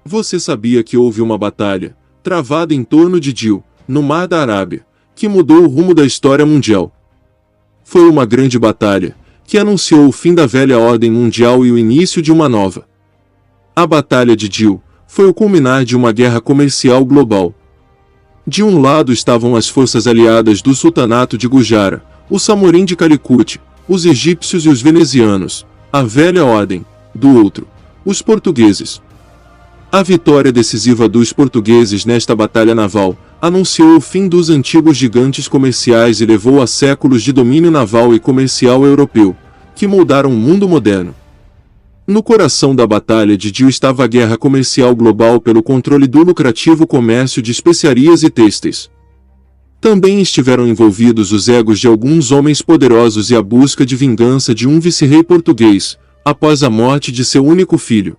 Você sabia que houve uma batalha, travada em torno de Dil, no Mar da Arábia, que mudou o rumo da história mundial? Foi uma grande batalha, que anunciou o fim da velha ordem mundial e o início de uma nova. A Batalha de Dil foi o culminar de uma guerra comercial global. De um lado estavam as forças aliadas do Sultanato de Gujara, o Samorim de Calicut, os egípcios e os venezianos, a velha ordem; do outro, os portugueses. A vitória decisiva dos portugueses nesta batalha naval anunciou o fim dos antigos gigantes comerciais e levou a séculos de domínio naval e comercial europeu, que moldaram o mundo moderno. No coração da Batalha de Dil estava a guerra comercial global pelo controle do lucrativo comércio de especiarias e têxteis. Também estiveram envolvidos os egos de alguns homens poderosos e a busca de vingança de um vice-rei português, após a morte de seu único filho.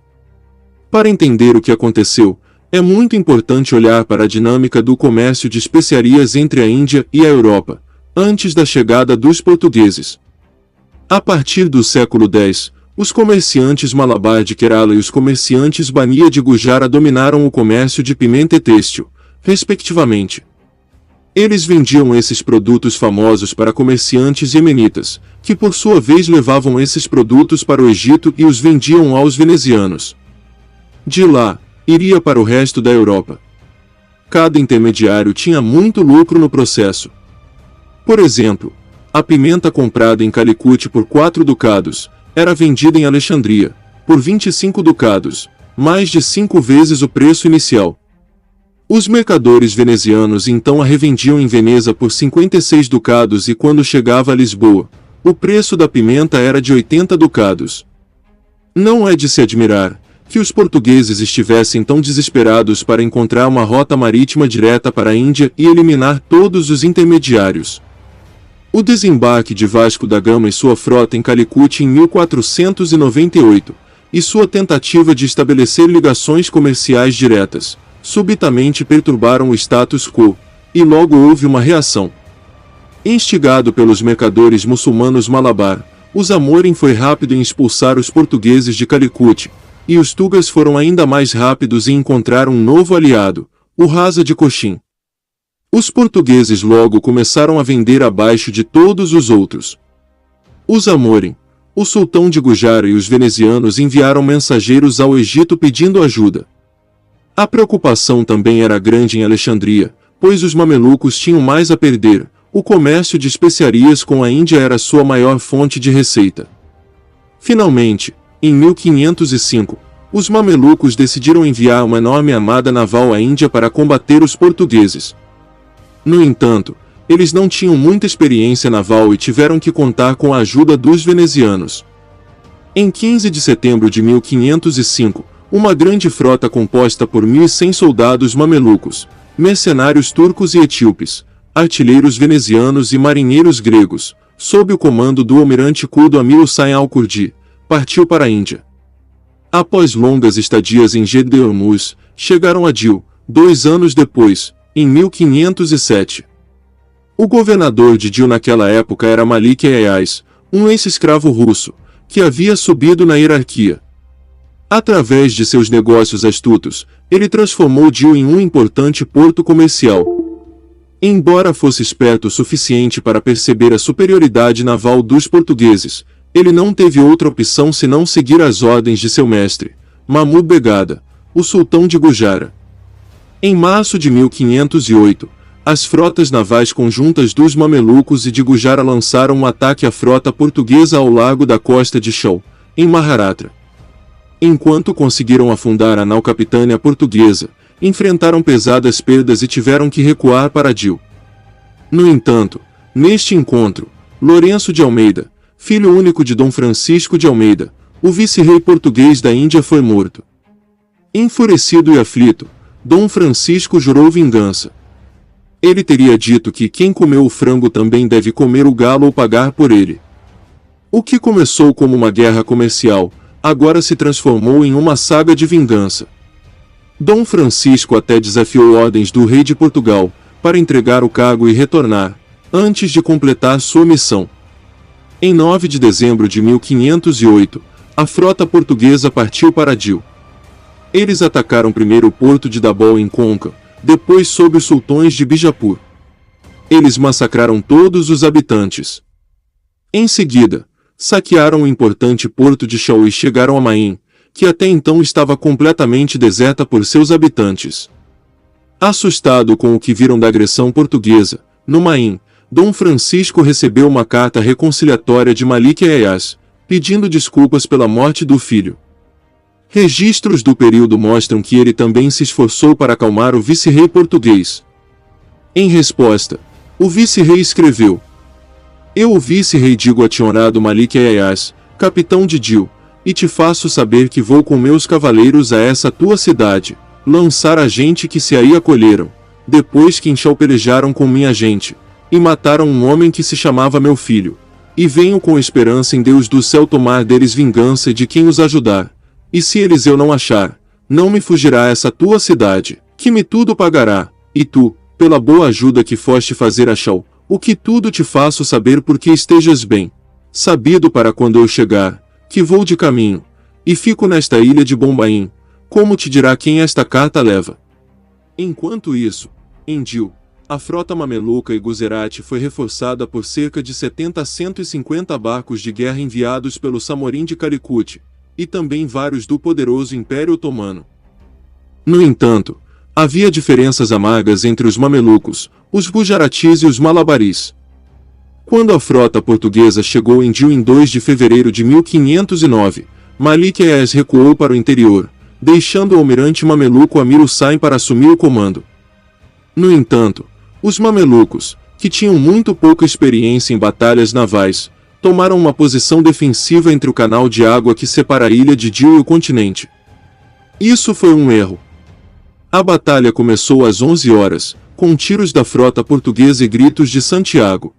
Para entender o que aconteceu, é muito importante olhar para a dinâmica do comércio de especiarias entre a Índia e a Europa, antes da chegada dos portugueses. A partir do século X, os comerciantes Malabar de Kerala e os comerciantes Bania de Gujara dominaram o comércio de pimenta e têxtil, respectivamente. Eles vendiam esses produtos famosos para comerciantes iemenitas, que por sua vez levavam esses produtos para o Egito e os vendiam aos venezianos. De lá, iria para o resto da Europa. Cada intermediário tinha muito lucro no processo. Por exemplo, a pimenta comprada em Calicut por 4 ducados, era vendida em Alexandria, por 25 ducados, mais de 5 vezes o preço inicial. Os mercadores venezianos então a revendiam em Veneza por 56 ducados e quando chegava a Lisboa, o preço da pimenta era de 80 ducados. Não é de se admirar que os portugueses estivessem tão desesperados para encontrar uma rota marítima direta para a Índia e eliminar todos os intermediários. O desembarque de Vasco da Gama e sua frota em Calicut em 1498, e sua tentativa de estabelecer ligações comerciais diretas, subitamente perturbaram o status quo, e logo houve uma reação. Instigado pelos mercadores muçulmanos Malabar, o Zamorin foi rápido em expulsar os portugueses de Calicut, e os Tugas foram ainda mais rápidos em encontrar um novo aliado, o Rasa de Cochin. Os portugueses logo começaram a vender abaixo de todos os outros. O Zamorin, o sultão de Gujara e os venezianos enviaram mensageiros ao Egito pedindo ajuda. A preocupação também era grande em Alexandria, pois os mamelucos tinham mais a perder, o comércio de especiarias com a Índia era sua maior fonte de receita. Finalmente, em 1505, os mamelucos decidiram enviar uma enorme armada naval à Índia para combater os portugueses. No entanto, eles não tinham muita experiência naval e tiveram que contar com a ajuda dos venezianos. Em 15 de setembro de 1505, uma grande frota composta por 1.100 soldados mamelucos, mercenários turcos e etíopes, artilheiros venezianos e marinheiros gregos, sob o comando do almirante Kurdo Amir Hussain al-Kurdi, partiu para a Índia. Após longas estadias em Jeddah e Hormuz, chegaram a Dil, 2 anos depois, em 1507. O governador de Dil naquela época era Malik Ayaz, um ex-escravo russo, que havia subido na hierarquia. Através de seus negócios astutos, ele transformou Dil em um importante porto comercial. Embora fosse esperto o suficiente para perceber a superioridade naval dos portugueses, ele não teve outra opção senão seguir as ordens de seu mestre, Mahmud Begada, o sultão de Gujara. Em março de 1508, as frotas navais conjuntas dos mamelucos e de Gujara lançaram um ataque à frota portuguesa ao largo da costa de Chau, em Maharashtra. Enquanto conseguiram afundar a nau capitânia portuguesa, enfrentaram pesadas perdas e tiveram que recuar para Dil. No entanto, neste encontro, Lourenço de Almeida, filho único de Dom Francisco de Almeida, o vice-rei português da Índia, foi morto. Enfurecido e aflito, Dom Francisco jurou vingança. Ele teria dito que quem comeu o frango também deve comer o galo ou pagar por ele. O que começou como uma guerra comercial, agora se transformou em uma saga de vingança. Dom Francisco até desafiou ordens do rei de Portugal, para entregar o cargo e retornar, antes de completar sua missão. Em 9 de dezembro de 1508, a frota portuguesa partiu para Dil. Eles atacaram primeiro o porto de Dabol em Konkan, depois sob os sultões de Bijapur. Eles massacraram todos os habitantes. Em seguida, saquearam o importante porto de Shaw e chegaram a Main, que até então estava completamente deserta por seus habitantes. Assustado com o que viram da agressão portuguesa, no Main, Dom Francisco recebeu uma carta reconciliatória de Malik Ayaz, pedindo desculpas pela morte do filho. Registros do período mostram que ele também se esforçou para acalmar o vice-rei português. Em resposta, o vice-rei escreveu: Eu, o vice-rei, digo a ti, honorado Malik Ayaz, capitão de Dil, e te faço saber que vou com meus cavaleiros a essa tua cidade, lançar a gente que se aí acolheram, depois que pelejaram com minha gente, e mataram um homem que se chamava meu filho, e venho com esperança em Deus do céu tomar deles vingança e de quem os ajudar, e se eles eu não achar, não me fugirá essa tua cidade, que me tudo pagará, e tu, pela boa ajuda que foste fazer a Shaw, o que tudo te faço saber porque estejas bem, sabido para quando eu chegar, que vou de caminho, e fico nesta ilha de Bombaim, como te dirá quem esta carta leva. Enquanto isso, em Dil, a frota mameluca e Guzerat foi reforçada por cerca de 70 a 150 barcos de guerra enviados pelo Samorim de Calicut, e também vários do poderoso Império Otomano. No entanto, havia diferenças amargas entre os mamelucos, os Gujaratis e os Malabaris. Quando a frota portuguesa chegou em Dil em 2 de fevereiro de 1509, Malik Ayaz recuou para o interior, deixando o almirante mameluco Amir Hussain para assumir o comando. No entanto, os mamelucos, que tinham muito pouca experiência em batalhas navais, tomaram uma posição defensiva entre o canal de água que separa a ilha de Dil e o continente. Isso foi um erro. A batalha começou às 11 horas, com tiros da frota portuguesa e gritos de Santiago.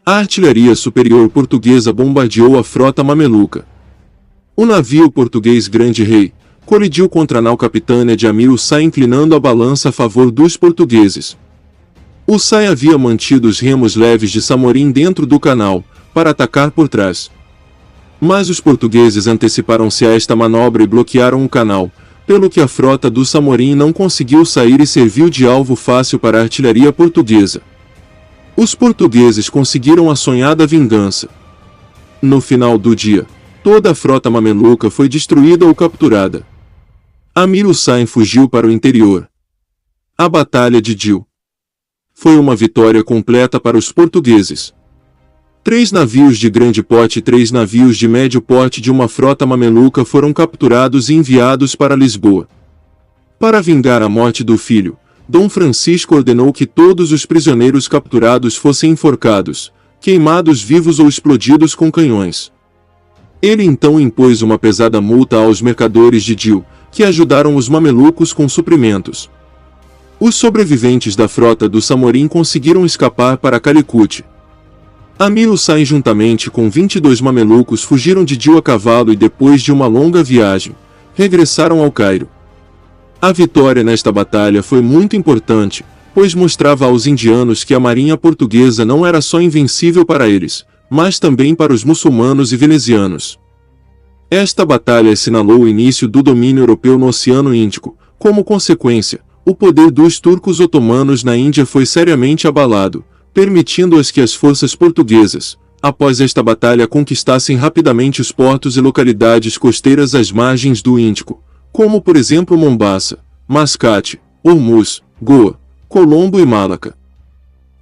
A artilharia superior portuguesa bombardeou a frota mameluca. O navio português Grande Rei colidiu contra a nau capitânia de Amir Hussain, inclinando a balança a favor dos portugueses. Hussain havia mantido os remos leves de Samorim dentro do canal, para atacar por trás. Mas os portugueses anteciparam-se a esta manobra e bloquearam o canal, pelo que a frota do Samorim não conseguiu sair e serviu de alvo fácil para a artilharia portuguesa. Os portugueses conseguiram a sonhada vingança. No final do dia, toda a frota mameluca foi destruída ou capturada. Amir Hussain fugiu para o interior. A Batalha de Dil foi uma vitória completa para os portugueses. 3 navios de grande porte e 3 navios de médio porte de uma frota mameluca foram capturados e enviados para Lisboa. Para vingar a morte do filho, Dom Francisco ordenou que todos os prisioneiros capturados fossem enforcados, queimados vivos ou explodidos com canhões. Ele então impôs uma pesada multa aos mercadores de Dil, que ajudaram os mamelucos com suprimentos. Os sobreviventes da frota do Samorim conseguiram escapar para Calicut. Amir Hussain juntamente com 22 mamelucos fugiram de Dil a cavalo e depois de uma longa viagem, regressaram ao Cairo. A vitória nesta batalha foi muito importante, pois mostrava aos indianos que a marinha portuguesa não era só invencível para eles, mas também para os muçulmanos e venezianos. Esta batalha assinalou o início do domínio europeu no Oceano Índico. Como consequência, o poder dos turcos otomanos na Índia foi seriamente abalado, permitindo-as que as forças portuguesas, após esta batalha, conquistassem rapidamente os portos e localidades costeiras às margens do Índico, como por exemplo Mombasa, Mascate, Hormuz, Goa, Colombo e Malaca.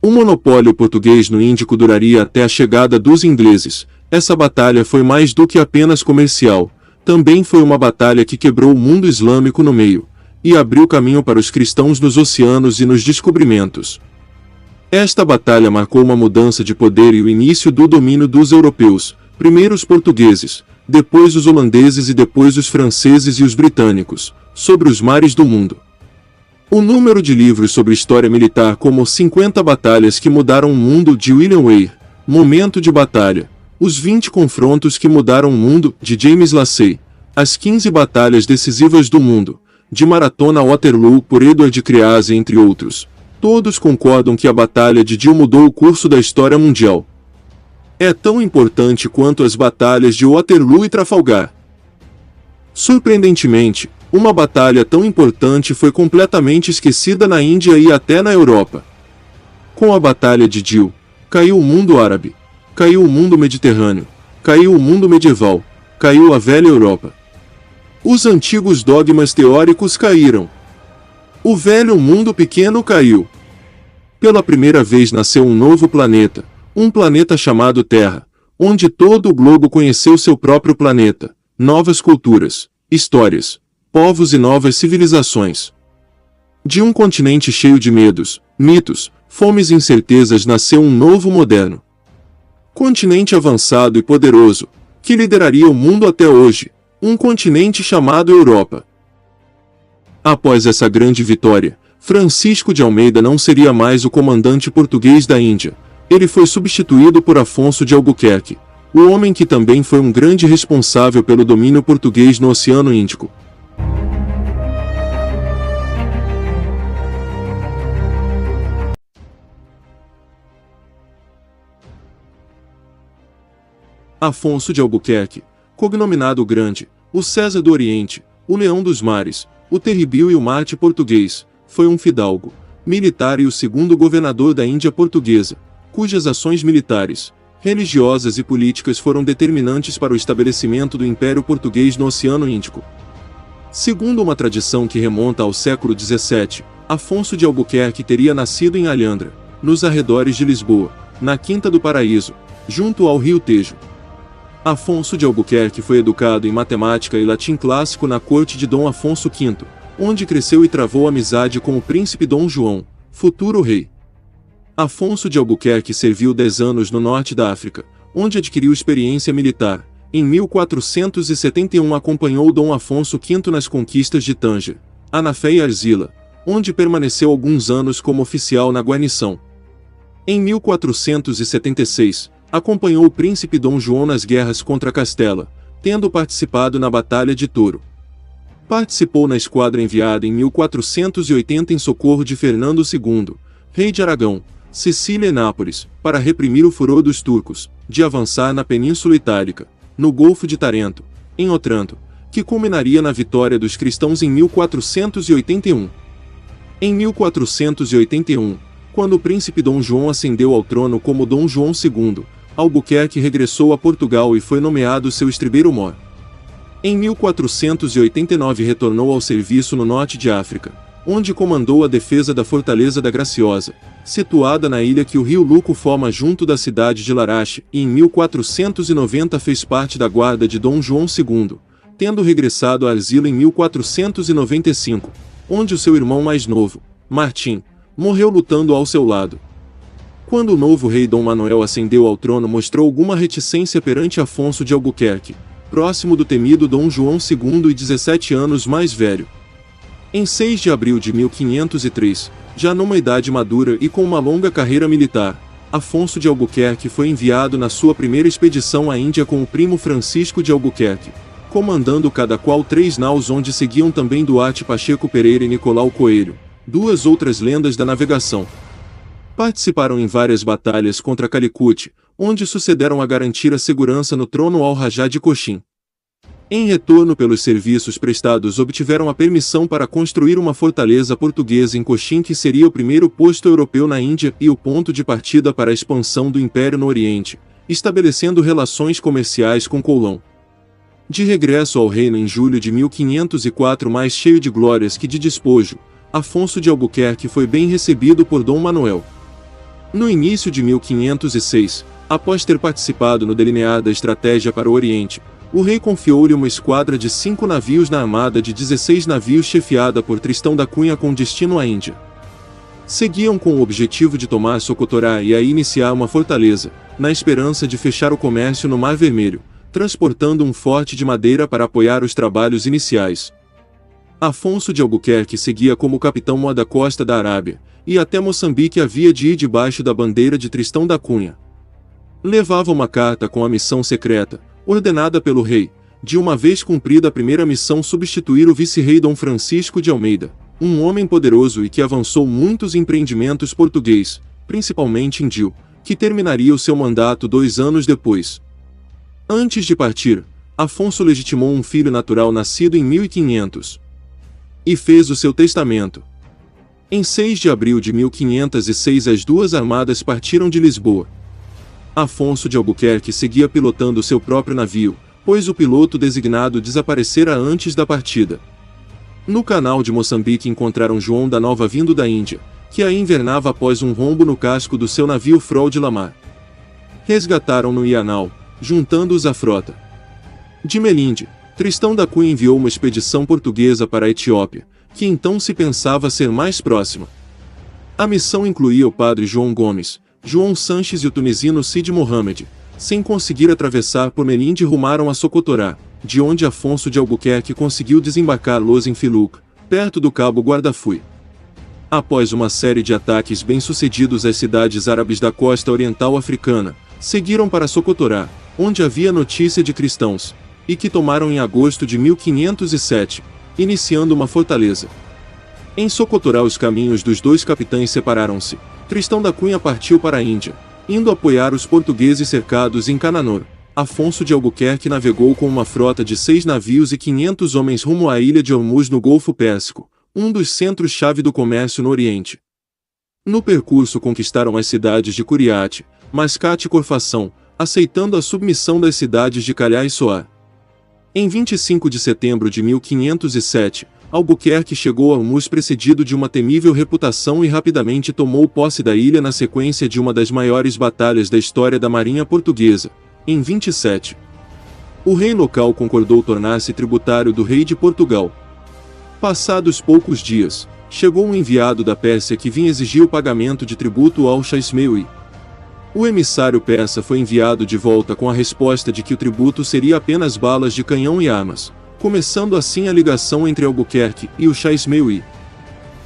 O monopólio português no Índico duraria até a chegada dos ingleses. Essa batalha foi mais do que apenas comercial, também foi uma batalha que quebrou o mundo islâmico no meio, e abriu caminho para os cristãos nos oceanos e nos descobrimentos. Esta batalha marcou uma mudança de poder e o início do domínio dos europeus, primeiro os portugueses, depois os holandeses e depois os franceses e os britânicos, sobre os mares do mundo. O número de livros sobre história militar como 50 batalhas que mudaram o mundo de William Weir, Momento de Batalha, os 20 confrontos que mudaram o mundo de James Lassay, as 15 batalhas decisivas do mundo, de Maratona Waterloo por Edward Creasy, entre outros. Todos concordam que a Batalha de Dil mudou o curso da história mundial. É tão importante quanto as batalhas de Waterloo e Trafalgar. Surpreendentemente, Uma batalha tão importante foi completamente esquecida na Índia e até na Europa. Com a Batalha de Dil, caiu o mundo árabe, caiu o mundo mediterrâneo, caiu o mundo medieval, caiu a velha Europa. Os antigos dogmas teóricos caíram. O velho mundo pequeno caiu. Pela primeira vez nasceu um novo planeta, um planeta chamado Terra, onde todo o globo conheceu seu próprio planeta, novas culturas, histórias, povos e novas civilizações. De um continente cheio de medos, mitos, fomes e incertezas nasceu um novo moderno continente avançado e poderoso, que lideraria o mundo até hoje, um continente chamado Europa. Após essa grande vitória, Francisco de Almeida não seria mais o comandante português da Índia. Ele foi substituído por Afonso de Albuquerque, o homem que também foi um grande responsável pelo domínio português no Oceano Índico. Afonso de Albuquerque, cognominado o Grande, o César do Oriente, o Leão dos Mares, o Terrível e o Marte português, foi um fidalgo, militar e o segundo governador da Índia portuguesa, cujas ações militares, religiosas e políticas foram determinantes para o estabelecimento do Império Português no Oceano Índico. Segundo uma tradição que remonta ao século XVII, Afonso de Albuquerque teria nascido em Alhandra, nos arredores de Lisboa, na Quinta do Paraíso, junto ao rio Tejo. Afonso de Albuquerque foi educado em matemática e latim clássico na corte de Dom Afonso V, onde cresceu e travou amizade com o príncipe Dom João, futuro rei. Afonso de Albuquerque serviu 10 anos no norte da África, onde adquiriu experiência militar. Em 1471 acompanhou Dom Afonso V nas conquistas de Tânger, Anafé e Arzila, onde permaneceu alguns anos como oficial na guarnição. Em 1476, acompanhou o príncipe Dom João nas guerras contra Castela, tendo participado na Batalha de Toro. Participou na esquadra enviada em 1480 em socorro de Fernando II, rei de Aragão, Sicília e Nápoles, para reprimir o furor dos turcos, de avançar na Península Itálica, no Golfo de Tarento, em Otranto, que culminaria na vitória dos cristãos em 1481. Em 1481, quando o príncipe Dom João ascendeu ao trono como Dom João II, Albuquerque regressou a Portugal e foi nomeado seu estribeiro-mor. Em 1489 retornou ao serviço no norte de África, onde comandou a defesa da Fortaleza da Graciosa, situada na ilha que o rio Luco forma junto da cidade de Larache, e em 1490 fez parte da guarda de Dom João II, tendo regressado a Arzila em 1495, onde o seu irmão mais novo, Martim, morreu lutando ao seu lado. Quando o novo rei Dom Manuel ascendeu ao trono, mostrou alguma reticência perante Afonso de Albuquerque, próximo do temido Dom João II e 17 anos mais velho. Em 6 de abril de 1503, já numa idade madura e com uma longa carreira militar, Afonso de Albuquerque foi enviado na sua primeira expedição à Índia com o primo Francisco de Albuquerque, comandando cada qual 3 naus onde seguiam também Duarte Pacheco Pereira e Nicolau Coelho, 2 outras lendas da navegação. Participaram em várias batalhas contra Calicut, onde sucederam a garantir a segurança no trono ao Rajá de Cochin. Em retorno pelos serviços prestados, obtiveram a permissão para construir uma fortaleza portuguesa em Cochin, que seria o primeiro posto europeu na Índia e o ponto de partida para a expansão do Império no Oriente, estabelecendo relações comerciais com Colón. De regresso ao reino em julho de 1504, mais cheio de glórias que de despojo, Afonso de Albuquerque foi bem recebido por Dom Manuel. No início de 1506, após ter participado no delinear da estratégia para o Oriente, o rei confiou-lhe uma esquadra de 5 navios na armada de 16 navios chefiada por Tristão da Cunha com destino à Índia. Seguiam com o objetivo de tomar Socotorá e aí iniciar uma fortaleza, na esperança de fechar o comércio no Mar Vermelho, transportando um forte de madeira para apoiar os trabalhos iniciais. Afonso de Albuquerque seguia como capitão mor da costa da Arábia, e até Moçambique havia de ir debaixo da bandeira de Tristão da Cunha. Levava uma carta com a missão secreta, ordenada pelo rei, de uma vez cumprida a primeira missão, substituir o vice-rei Dom Francisco de Almeida, um homem poderoso e que avançou muitos empreendimentos português, principalmente em Dil, que terminaria o seu mandato 2 anos depois. Antes de partir, Afonso legitimou um filho natural nascido em 1500, e fez o seu testamento. Em 6 de abril de 1506 as duas armadas partiram de Lisboa. Afonso de Albuquerque seguia pilotando seu próprio navio, pois o piloto designado desaparecera antes da partida. No canal de Moçambique encontraram João da Nova vindo da Índia, que aí invernava após um rombo no casco do seu navio Frol de Lamar. Resgataram-no em Ianau, juntando-os à frota. De Melinde, Tristão da Cunha enviou uma expedição portuguesa para a Etiópia, que então se pensava ser mais próxima. A missão incluía o padre João Gomes, João Sanches e o tunisino Cid Mohamed. Sem conseguir atravessar por Melinde, rumaram a Socotorá, de onde Afonso de Albuquerque conseguiu desembarcar-los em Filuca, perto do Cabo Guardafui. Após uma série de ataques bem-sucedidos às cidades árabes da costa oriental africana, seguiram para Socotorá, onde havia notícia de cristãos, e que tomaram em agosto de 1507, iniciando uma fortaleza. Em Socotorá os caminhos dos dois capitães separaram-se. Tristão da Cunha partiu para a Índia, indo apoiar os portugueses cercados em Cananor. Afonso de Albuquerque navegou com uma frota de 6 navios e 500 homens rumo à ilha de Ormuz no Golfo Pérsico, um dos centros-chave do comércio no Oriente. No percurso conquistaram as cidades de Curiate, Mascate e Corfação, aceitando a submissão das cidades de Calhá e Soar. Em 25 de setembro de 1507, Albuquerque chegou a Ormuz precedido de uma temível reputação e rapidamente tomou posse da ilha na sequência de uma das maiores batalhas da história da Marinha Portuguesa, em 27. O rei local concordou tornar-se tributário do rei de Portugal. Passados poucos dias, chegou um enviado da Pérsia que vinha exigir o pagamento de tributo ao Shah Ismail. O emissário persa foi enviado de volta com a resposta de que o tributo seria apenas balas de canhão e armas, começando assim a ligação entre Albuquerque e o Shah Ismail.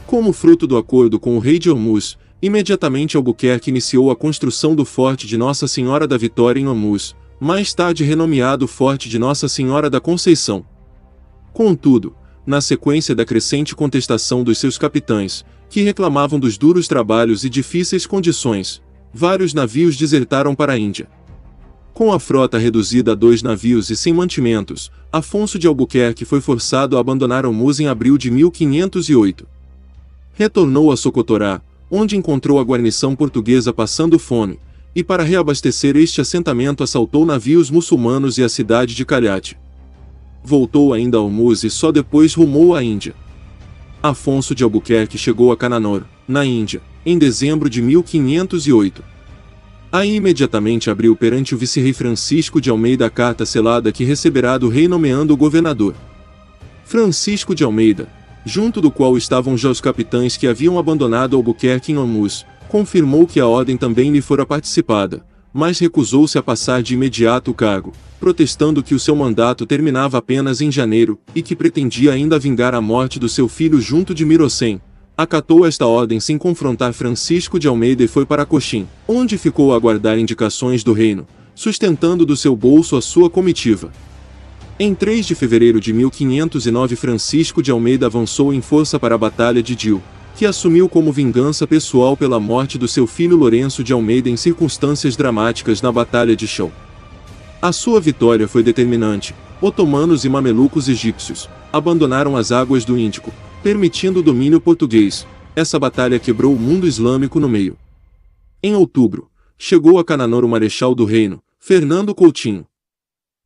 Como fruto do acordo com o rei de Ormuz, imediatamente Albuquerque iniciou a construção do Forte de Nossa Senhora da Vitória em Ormuz, mais tarde renomeado Forte de Nossa Senhora da Conceição. Contudo, na sequência da crescente contestação dos seus capitães, que reclamavam dos duros trabalhos e difíceis condições, vários navios desertaram para a Índia. Com a frota reduzida a 2 navios e sem mantimentos, Afonso de Albuquerque foi forçado a abandonar Ormuz em abril de 1508. Retornou a Socotorá, onde encontrou a guarnição portuguesa passando fome, e para reabastecer este assentamento assaltou navios muçulmanos e a cidade de Calhate. Voltou ainda a Ormuz e só depois rumou à Índia. Afonso de Albuquerque chegou a Cananor, na Índia, em dezembro de 1508. Aí imediatamente abriu perante o vice-rei Francisco de Almeida a carta selada que receberá do rei nomeando o governador. Francisco de Almeida, junto do qual estavam já os capitães que haviam abandonado Albuquerque em Ormuz, confirmou que a ordem também lhe fora participada, mas recusou-se a passar de imediato o cargo, protestando que o seu mandato terminava apenas em janeiro, e que pretendia ainda vingar a morte do seu filho junto de Mirocém. Acatou esta ordem sem confrontar Francisco de Almeida e foi para Coxim, onde ficou a aguardar indicações do reino, sustentando do seu bolso a sua comitiva. Em 3 de fevereiro de 1509 Francisco de Almeida avançou em força para a Batalha de Dil, que assumiu como vingança pessoal pela morte do seu filho Lourenço de Almeida em circunstâncias dramáticas na Batalha de Chão. A sua vitória foi determinante. Otomanos e mamelucos egípcios abandonaram as águas do Índico, permitindo o domínio português. Essa batalha quebrou o mundo islâmico no meio. Em outubro, chegou a Cananor o marechal do reino, Fernando Coutinho.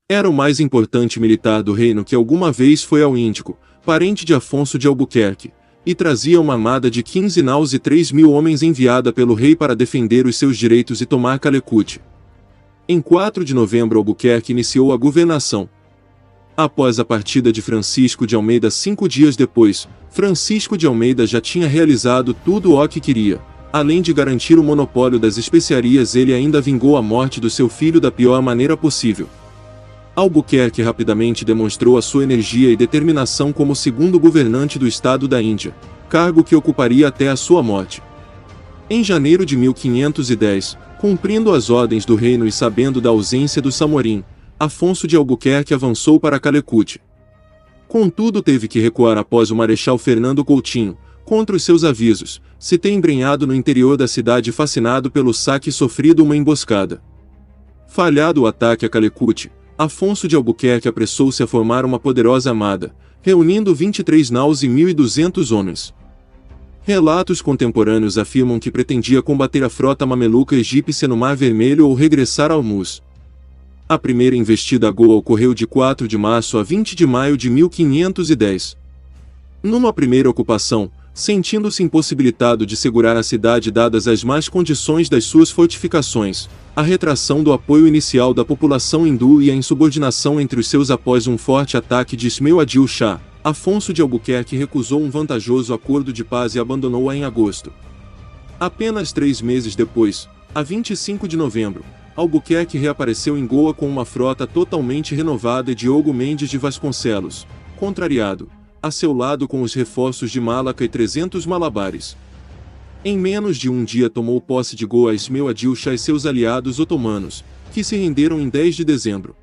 Era o mais importante militar do reino que alguma vez foi ao Índico, parente de Afonso de Albuquerque, e trazia uma armada de 15 naus e 3.000 homens enviada pelo rei para defender os seus direitos e tomar Calecut. Em 4 de novembro Albuquerque iniciou a governação. Após a partida de Francisco de Almeida 5 dias depois, Francisco de Almeida já tinha realizado tudo o que queria. Além de garantir o monopólio das especiarias, ele ainda vingou a morte do seu filho da pior maneira possível. Albuquerque rapidamente demonstrou a sua energia e determinação como segundo governante do estado da Índia, cargo que ocuparia até a sua morte. Em janeiro de 1510, cumprindo as ordens do reino e sabendo da ausência do Samorim, Afonso de Albuquerque avançou para Calecut. Contudo teve que recuar após o marechal Fernando Coutinho, contra os seus avisos, se ter embrenhado no interior da cidade fascinado pelo saque e sofrido uma emboscada. Falhado o ataque a Calecut, Afonso de Albuquerque apressou-se a formar uma poderosa armada, reunindo 23 naus e 1.200 homens. Relatos contemporâneos afirmam que pretendia combater a frota mameluca egípcia no Mar Vermelho ou regressar a Hormuz. A primeira investida a Goa ocorreu de 4 de março a 20 de maio de 1510. Numa primeira ocupação, sentindo-se impossibilitado de segurar a cidade dadas as más condições das suas fortificações, a retração do apoio inicial da população hindu e a insubordinação entre os seus após um forte ataque de Ismail Adil Shah, Afonso de Albuquerque recusou um vantajoso acordo de paz e abandonou-a em agosto. Apenas 3 meses depois, a 25 de novembro, Albuquerque reapareceu em Goa com uma frota totalmente renovada e Diogo Mendes de Vasconcelos, contrariado, a seu lado com os reforços de Malaca e 300 malabares. Em menos de um dia tomou posse de Goa Ismail Adil Shah e seus aliados otomanos, que se renderam em 10 de dezembro.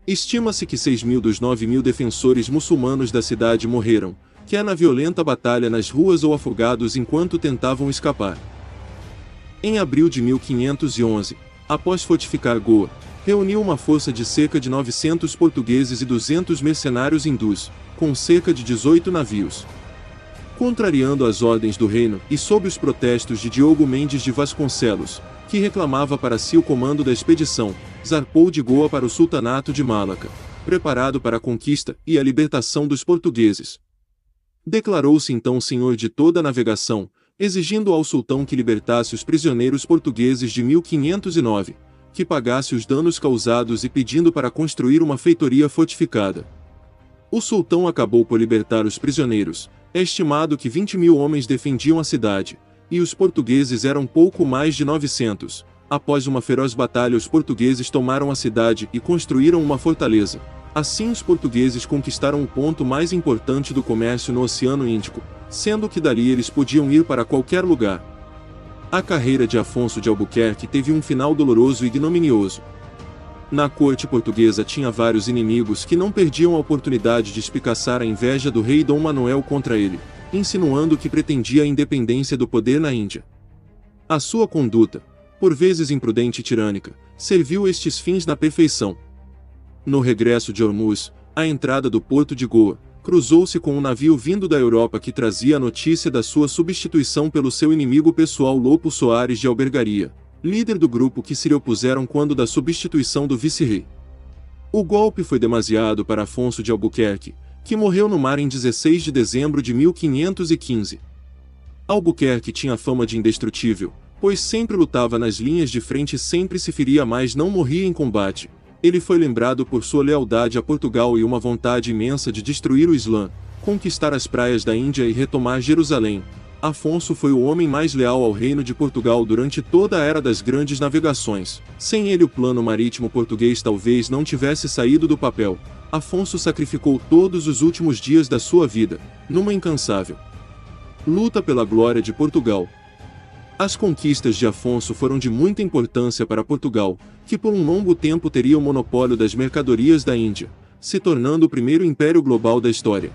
Estima-se que 6.000 dos 9.000 defensores muçulmanos da cidade morreram, quer na violenta batalha nas ruas ou afogados enquanto tentavam escapar. Em abril de 1511, após fortificar Goa, reuniu uma força de cerca de 900 portugueses e 200 mercenários hindus, com cerca de 18 navios. Contrariando as ordens do reino e sob os protestos de Diogo Mendes de Vasconcelos, que reclamava para si o comando da expedição, zarpou de Goa para o sultanato de Malaca, preparado para a conquista e a libertação dos portugueses. Declarou-se então senhor de toda a navegação, exigindo ao sultão que libertasse os prisioneiros portugueses de 1509, que pagasse os danos causados e pedindo para construir uma feitoria fortificada. O sultão acabou por libertar os prisioneiros. É estimado que 20.000 homens defendiam a cidade, e os portugueses eram pouco mais de 900. Após uma feroz batalha, os portugueses tomaram a cidade e construíram uma fortaleza. Assim, os portugueses conquistaram o ponto mais importante do comércio no Oceano Índico, sendo que dali eles podiam ir para qualquer lugar. A carreira de Afonso de Albuquerque teve um final doloroso e ignominioso. Na corte portuguesa tinha vários inimigos que não perdiam a oportunidade de espicaçar a inveja do rei Dom Manuel contra ele, insinuando que pretendia a independência do poder na Índia. A sua conduta, por vezes imprudente e tirânica, serviu estes fins na perfeição. No regresso de Hormuz, à entrada do porto de Goa, cruzou-se com um navio vindo da Europa que trazia a notícia da sua substituição pelo seu inimigo pessoal Lopo Soares de Albergaria, líder do grupo que se lhe opuseram quando da substituição do vice-rei. O golpe foi demasiado para Afonso de Albuquerque, que morreu no mar em 16 de dezembro de 1515. Albuquerque tinha fama de indestrutível, pois sempre lutava nas linhas de frente e sempre se feria mas não morria em combate. Ele foi lembrado por sua lealdade a Portugal e uma vontade imensa de destruir o Islã, conquistar as praias da Índia e retomar Jerusalém. Afonso foi o homem mais leal ao reino de Portugal durante toda a era das grandes navegações. Sem ele o plano marítimo português talvez não tivesse saído do papel. Afonso sacrificou todos os últimos dias da sua vida, numa incansável luta pela glória de Portugal. As conquistas de Afonso foram de muita importância para Portugal, que por um longo tempo teria o monopólio das mercadorias da Índia, se tornando o primeiro império global da história.